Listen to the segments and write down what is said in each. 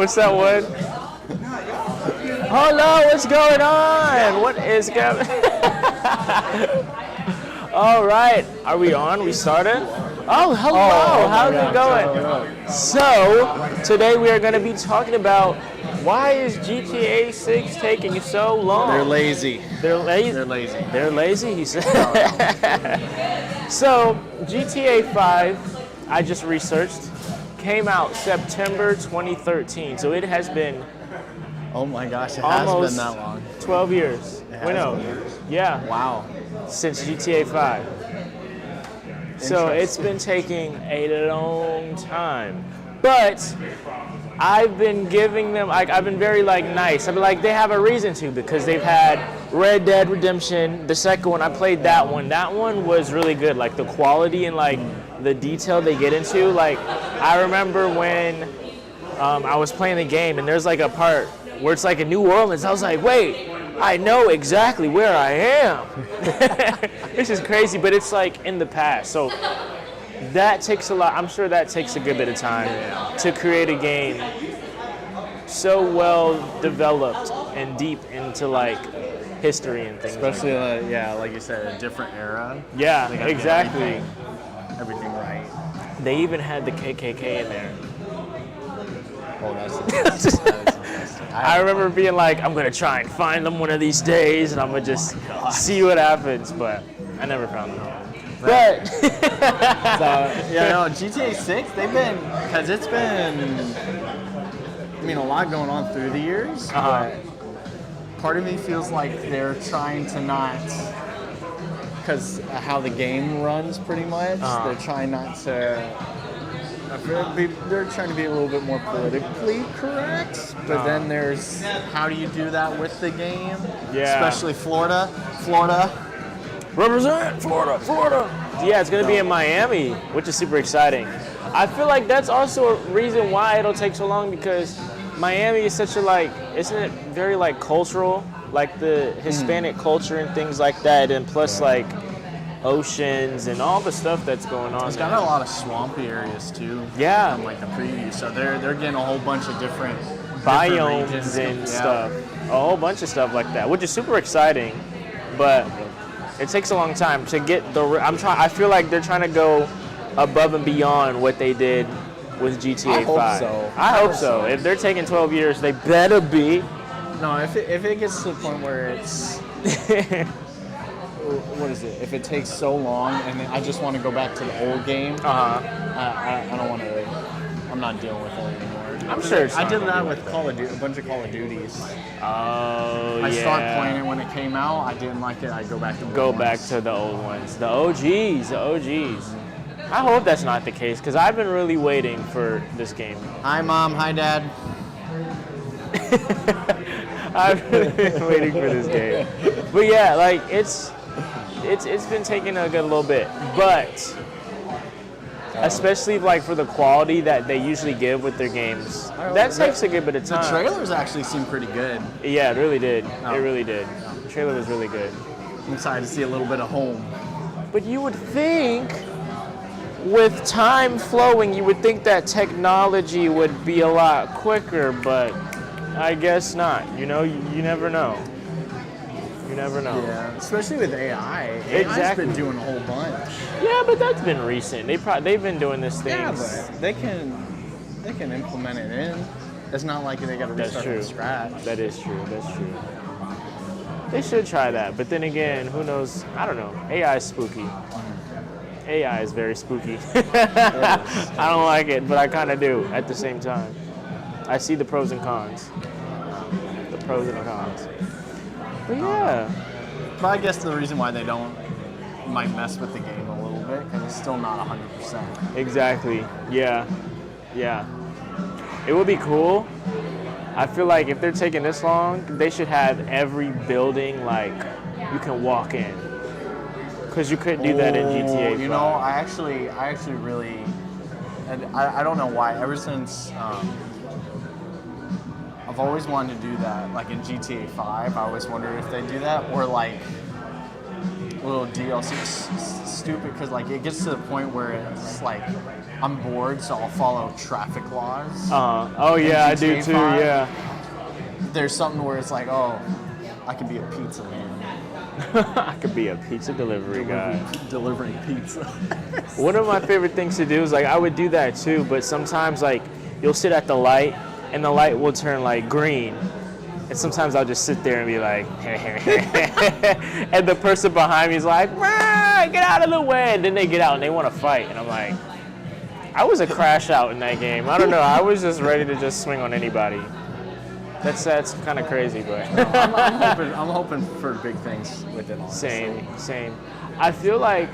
What's that one? Hello, what's going on? What is going All right, are we on? We started? Oh, hello. How's it going? So, today we are going to be talking about why is GTA6 taking so long? They're lazy. They're lazy? They're lazy. They're lazy, he said. So, GTA 5, I just researched, came out September 2013. So it has been Oh my gosh, it has been that long. 12 years. Wait, no. Yeah. Wow. Since GTA 5. So it's been taking a long time. But I've been giving them, I've been very nice. I've been they have a reason to, because they've had Red Dead Redemption, the second one, I played that one. That one was really good. The quality and the detail they get into. I remember when I was playing the game and there's a part where it's in New Orleans. I was like, wait, I know exactly where I am. This is crazy, but it's in the past. So that takes a lot. I'm sure that takes a good bit of time to create a game so well developed and deep into history and things. Especially, like you said, a different era. Yeah, exactly. Everything right. They even had the KKK in there. Oh, that's interesting. I remember being I'm going to try and find them one of these days, and I'm going to just see what happens, but I never found them. But GTA 6, they've been, because it's been, a lot going on through the years, but part of me feels like they're trying to not, because how the game runs pretty much, they're trying not to, they're trying to be a little bit more politically correct, but then there's how do you do that with the game? Yeah. Especially Florida. Represent Florida. Yeah, it's going to be in Miami, which is super exciting. I feel like that's also a reason why it'll take so long, because Miami is such a isn't it very cultural, the Hispanic culture and things like that, and plus oceans and all the stuff that's going on. It's got a lot of swampy areas too. Yeah. From the preview, so they're getting a whole bunch of different biomes and stuff, a whole bunch of stuff like that, which is super exciting. But it takes a long time to get I feel like they're trying to go above and beyond what they did with GTA 5. I hope so. If they're taking 12 years, they better be. No, if it gets to the point where it's what is it? If it takes so long and then I just want to go back to the old game, I don't want to. I'm not dealing with it anymore. I'm sure I did that with a bunch of Call of Duties. Oh, I started playing it when it came out. I didn't like it. I go back to the old ones, the OGs. I hope that's not the case, because I've been really waiting for this game. Hi, Mom. Hi, Dad. I've really been waiting for this game. But yeah, it's been taking a good little bit, but especially for the quality that they usually give with their games, that takes a good bit of time. The trailers actually seem pretty good. Yeah, it really did. It really did. The trailer was really good. I'm excited to see a little bit of home. But you would think, with time flowing, you would think that technology would be a lot quicker, but I guess not. You never know. You never know. Yeah, especially with AI. Exactly. AI's been doing a whole bunch. Yeah, but that's been recent. They've been doing this thing. Yeah, but they can implement it in. It's not like they got to restart from scratch. That is true. That's true. They should try that, but then again, who knows? I don't know. AI is spooky. AI is very spooky. I don't like it, but I kind of do at the same time. I see the pros and cons. The pros and the cons. But yeah. But I guess the reason why they might mess with the game a little bit, because it's still not 100%. Exactly. Yeah. It would be cool. I feel like if they're taking this long, they should have every building you can walk in. Because you couldn't do that in GTA 5. I actually really, and I don't know why. Ever since I've always wanted to do that, in GTA 5. I always wondered if they do that, or little DLC. Stupid, because it gets to the point where it's I'm bored, so I'll follow traffic laws. Oh yeah, I do GTA too. 5. Yeah. There's something where it's like, oh, I could be a pizza man. I could be a pizza delivery guy. Delivering pizza. One of my favorite things to do is like I would do that too, but sometimes like you'll sit at the light and the light will turn like green. And sometimes I'll just sit there and be like, and the person behind me is like, "Rah, get out of the way." And then they get out and they want to fight. And I'm like, I was a crash out in that game. I don't know. I was just ready to just swing on anybody. That's kind of crazy, but I'm hoping for big things with it. Honestly. Same. I feel like,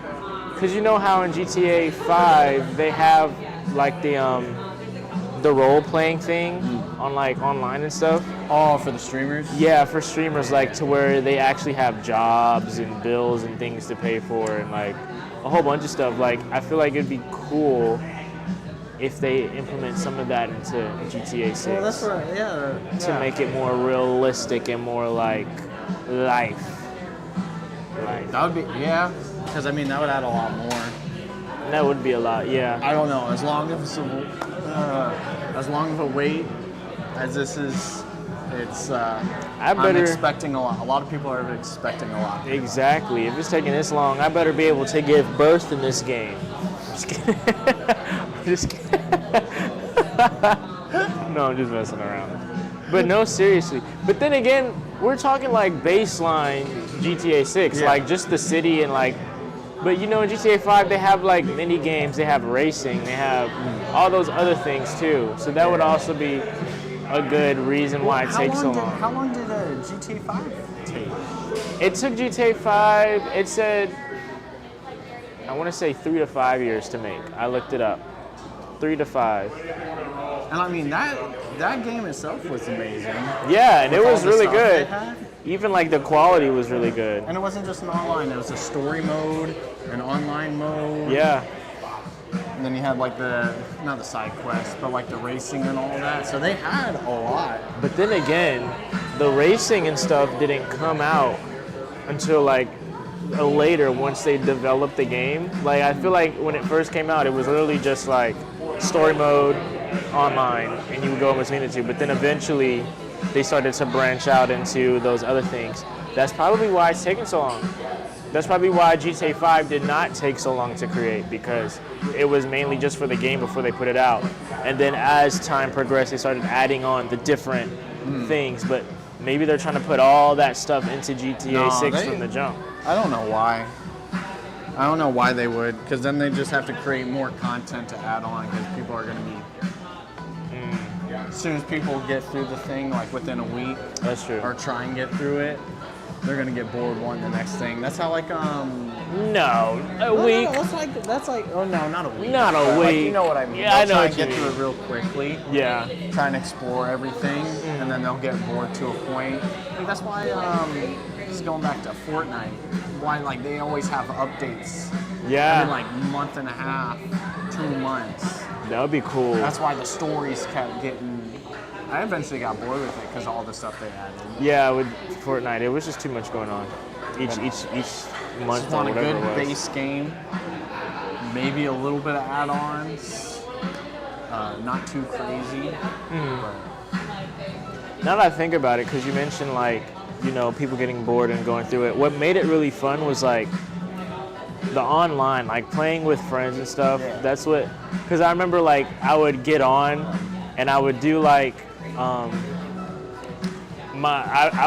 cause you know how in GTA 5 they have like the role playing thing on like online and stuff. Oh, for the streamers? Yeah, for streamers, like to where they actually have jobs and bills and things to pay for and like a whole bunch of stuff. Like I feel like it'd be cool if they implement some of that into GTA 6. Well, that's right. Yeah. To make it more realistic and more like life. That would be because I mean that would add a lot more. That would be a lot, yeah. I don't know. As long of a wait as this is, it's. I'm expecting a lot. A lot of people are expecting a lot. Exactly. If it's taking this long, I better be able to give birth in this game. Just kidding. Just kidding. No, I'm just messing around. But no, seriously. But then again, we're talking like baseline GTA 6, like just the city and like. But you know, in GTA 5, they have like mini games, they have racing, they have all those other things too. So that would also be a good reason why it takes so long. How long did GTA 5 take? It took GTA 5, it said, I want to say 3 to 5 years to make. I looked it up. 3 to 5. And I mean, that game itself was amazing. Yeah, and it was really good. Even like the quality was really good. And it wasn't just an online, it was a story mode, an online mode. Yeah. And then you had like not the side quests, but like the racing and all that. So they had a lot. But then again, the racing and stuff didn't come out until like later once they developed the game. Like I feel like when it first came out, it was literally just like story mode, online, and you would go in between the two. But then eventually they started to branch out into those other things. That's probably why it's taking so long. That's probably why GTA 5 did not take so long to create, because it was mainly just for the game before they put it out. And then as time progressed, they started adding on the different things. But maybe they're trying to put all that stuff into GTA 6 from the jump. I don't know why. I don't know why they would, because then they just have to create more content to add on, because people are going to be... As soon as people get through the thing, like within a week, That's true. or try and get through it, they're gonna get bored wanting the next thing. That's how like No, a No, week. that's like oh no, not a week. Not a Like, week. you know what I mean? Yeah, I know They'll what try and you get mean. through it real quickly. Yeah. Try and explore everything, and then they'll get bored to a point. Like, that's why just going back to Fortnite, why like they always have updates. Yeah. Every like month and a half, 2 months. That would be cool. That's why the stories kept getting. I eventually got bored with it because all the stuff they added. Yeah, with Fortnite, it was just too much going on. Each month Just or want a whatever good it was. base game, maybe a little bit of add-ons, not too crazy. But Now that I think about it, because you mentioned like, you know, people getting bored and going through it. What made it really fun was like the online, like playing with friends and stuff. Yeah. That's what, because I remember like I would get on and I would do like, I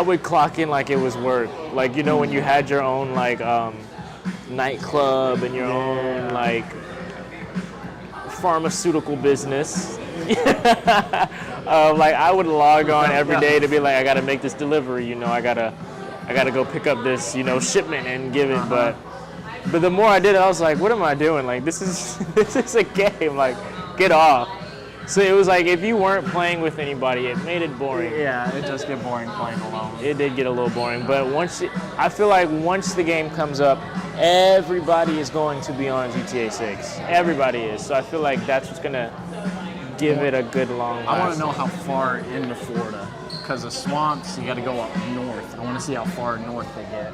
would clock in like it was work. Like, you know, when you had your own like nightclub and your own like pharmaceutical business. Like I would log on every day to be like, I gotta make this delivery, you know, I gotta go pick up this, you know, shipment and give it. But the more I did it, I was like, what am I doing? Like this is a game. Like, get off. So it was like if you weren't playing with anybody, it made it boring. yeah, it does get boring playing alone. It did get a little boring, but I feel like once the game comes up, everybody is going to be on GTA 6. Everybody is. So I feel like that's what's gonna give it a good long. I want to know how far into Florida, because the swamps, you got to go up north. I want to see how far north they get.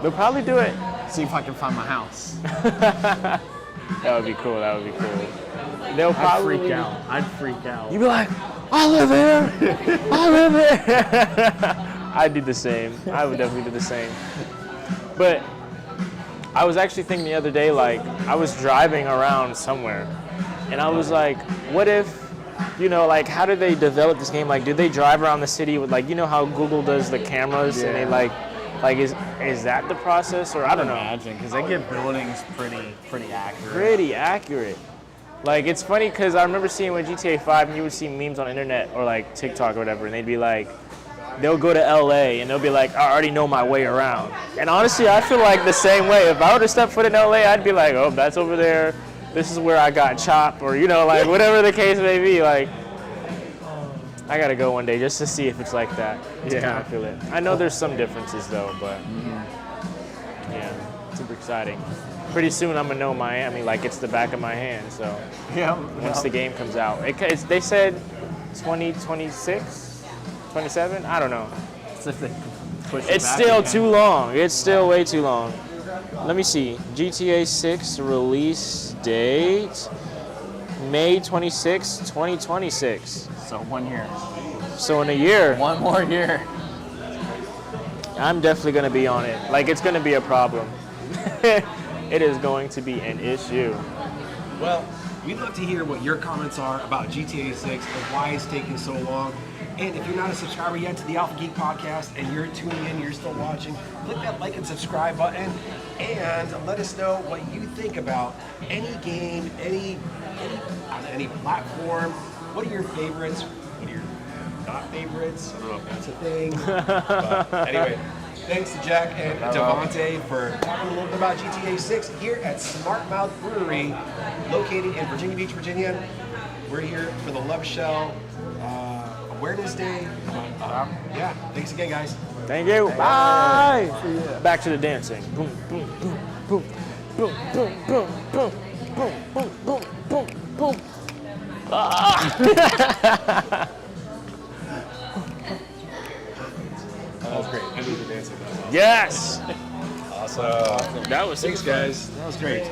They'll probably do it. See if I can find my house. That would be cool. That would be cool. They'll probably freak out. I'd freak out. You'd be like, I live here. I live here. I'd do the same. I would definitely do the same. But I was actually thinking the other day, like, I was driving around somewhere, and I was like, what if, you know, like, how do they develop this game? Like, do they drive around the city with, like, you know how Google does the cameras, and they, like, is that the process, or I don't know. Imagine, because they get buildings pretty accurate. Pretty accurate. Like, it's funny because I remember seeing with GTA 5, and you would see memes on the internet or, like, TikTok or whatever, and they'd be like, they'll go to LA and they'll be like, I already know my way around. And honestly, I feel like the same way. If I were to step foot in LA, I'd be like, oh, that's over there. This is where I got chopped, or, you know, like, whatever the case may be. Like, I gotta go one day just to see if it's like that. Yeah, I feel it. I know there's some differences though, but yeah, super exciting. Pretty soon I'm gonna know Miami like it's the back of my hand. So once the game comes out, they said 2026, 27. I don't know. It's still too long. It's still way too long. Let me see. GTA 6 release date May 26, 2026. So 1 year. So in a year. One more year. I'm definitely going to be on it. Like, it's going to be a problem. It is going to be an issue. Well, we'd love to hear what your comments are about GTA 6 and why it's taking so long. And if you're not a subscriber yet to the Alpha Geek Podcast and you're tuning in, you're still watching, click that like and subscribe button and let us know what you think about any game, on any platform. What are your favorites? What are your not favorites? I don't know if that's a thing. But anyway, thanks to Jack and Devontae for talking a little bit about GTA 6 here at SmartMouth Brewery, located in Virginia Beach, Virginia. We're here for the Love Shell Awareness Day. Yeah, thanks again, guys. Thank you. Bye. Back to the dancing. Boom, boom, boom, boom, boom, boom, boom, boom, boom, boom, boom, boom, boom. That was great. I need the dancing. Yes. Awesome. That was Thanks, guys. That was great.